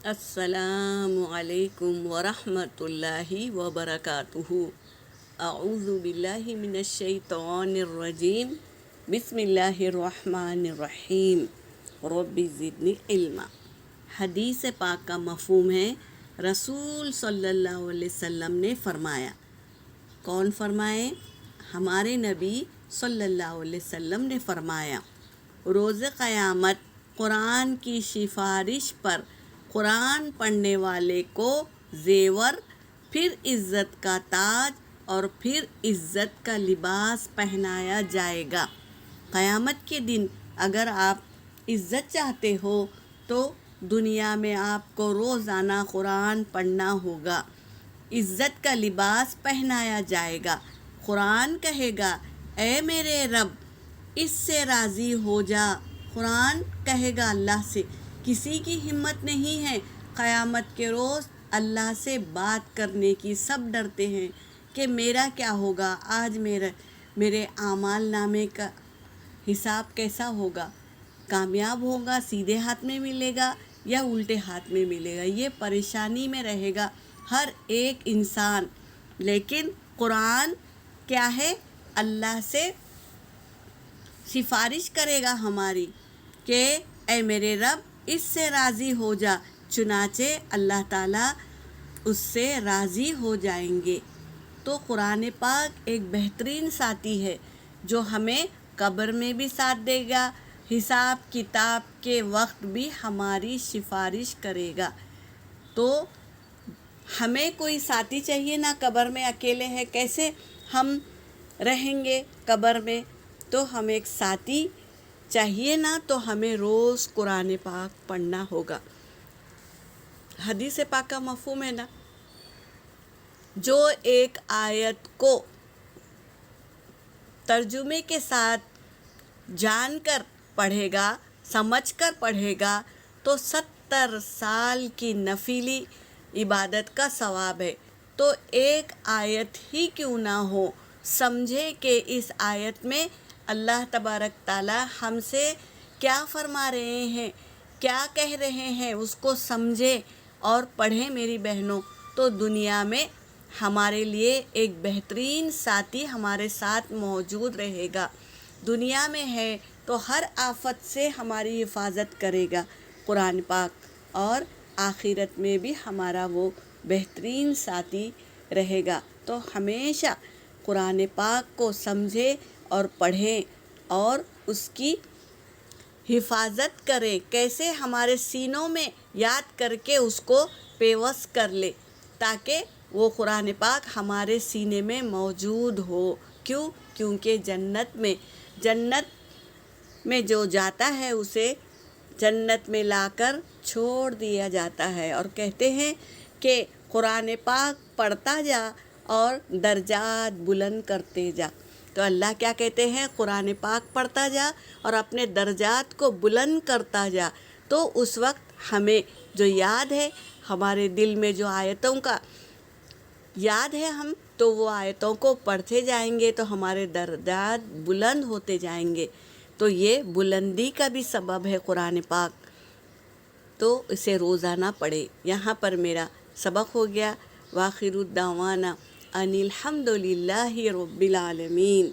السلام علیکم ورحمۃ اللہ وبرکاتہ۔ اعوذ باللہ من الشیطان الرجیم، بسم اللہ الرحمن الرحیم، رب زدنی علما۔ حدیث پاک کا مفہوم ہے، رسول صلی اللہ علیہ وسلم نے فرمایا۔ کون فرمائے؟ ہمارے نبی صلی اللہ علیہ وسلم نے فرمایا، روز قیامت قرآن کی سفارش پر قرآن پڑھنے والے کو زیور، پھر عزت کا تاج اور پھر عزت کا لباس پہنایا جائے گا۔ قیامت کے دن اگر آپ عزت چاہتے ہو تو دنیا میں آپ کو روزانہ قرآن پڑھنا ہوگا۔ عزت کا لباس پہنایا جائے گا۔ قرآن کہے گا، اے میرے رب، اس سے راضی ہو جا۔ قرآن کہے گا اللہ سے، کسی کی ہمت نہیں ہے قیامت کے روز اللہ سے بات کرنے کی۔ سب ڈرتے ہیں کہ میرا کیا ہوگا، آج میرے اعمال نامے کا حساب کیسا ہوگا، کامیاب ہوگا، سیدھے ہاتھ میں ملے گا یا الٹے ہاتھ میں ملے گا۔ یہ پریشانی میں رہے گا ہر ایک انسان۔ لیکن قرآن کیا ہے؟ اللہ سے سفارش کرے گا ہماری کہ اے میرے رب، اس سے راضی ہو جا۔ چنانچہ اللہ تعالیٰ اس سے راضی ہو جائیں گے۔ تو قرآن پاک ایک بہترین ساتھی ہے جو ہمیں قبر میں بھی ساتھ دے گا، حساب کتاب کے وقت بھی ہماری سفارش کرے گا۔ تو ہمیں کوئی ساتھی چاہیے نا، قبر میں اکیلے ہیں، کیسے ہم رہیں گے قبر میں؟ تو ہمیں ایک ساتھی چاہیے نا، تو ہمیں روز قرآن پاک پڑھنا ہوگا۔ حدیث پاک کا مفہوم ہے نا، جو ایک آیت کو ترجمے کے ساتھ جان کر پڑھے گا، سمجھ کر پڑھے گا، تو 70 سال کی نفلی عبادت کا ثواب ہے۔ تو ایک آیت ہی کیوں نہ ہو، سمجھے کہ اس آیت میں اللہ تبارک تعالیٰ ہم سے کیا فرما رہے ہیں، کیا کہہ رہے ہیں، اس کو سمجھے اور پڑھیں میری بہنوں، تو دنیا میں ہمارے لیے ایک بہترین ساتھی ہمارے ساتھ موجود رہے گا۔ دنیا میں ہے تو ہر آفت سے ہماری حفاظت کرے گا قرآن پاک، اور آخرت میں بھی ہمارا وہ بہترین ساتھی رہے گا۔ تو ہمیشہ قرآن پاک کو سمجھے اور پڑھیں اور اس کی حفاظت کریں۔ کیسے؟ ہمارے سینوں میں یاد کر کے اس کو پیوست کر لے، تاکہ وہ قرآن پاک ہمارے سینے میں موجود ہو۔ کیوں؟ کیونکہ جنت میں جو جاتا ہے اسے جنت میں لا کر چھوڑ دیا جاتا ہے، اور کہتے ہیں کہ قرآن پاک پڑھتا جا اور درجات بلند کرتے جا۔ تو اللہ کیا کہتے ہیں؟ قرآن پاک پڑھتا جا اور اپنے درجات کو بلند کرتا جا۔ تو اس وقت ہمیں جو یاد ہے، ہمارے دل میں جو آیتوں کا یاد ہے، ہم تو وہ آیتوں کو پڑھتے جائیں گے تو ہمارے درجات بلند ہوتے جائیں گے۔ تو یہ بلندی کا بھی سبب ہے قرآن پاک، تو اسے روزانہ پڑھے۔ یہاں پر میرا سبق ہو گیا۔ وآخر الدعوانا ان الحمد للہ رب العالمین۔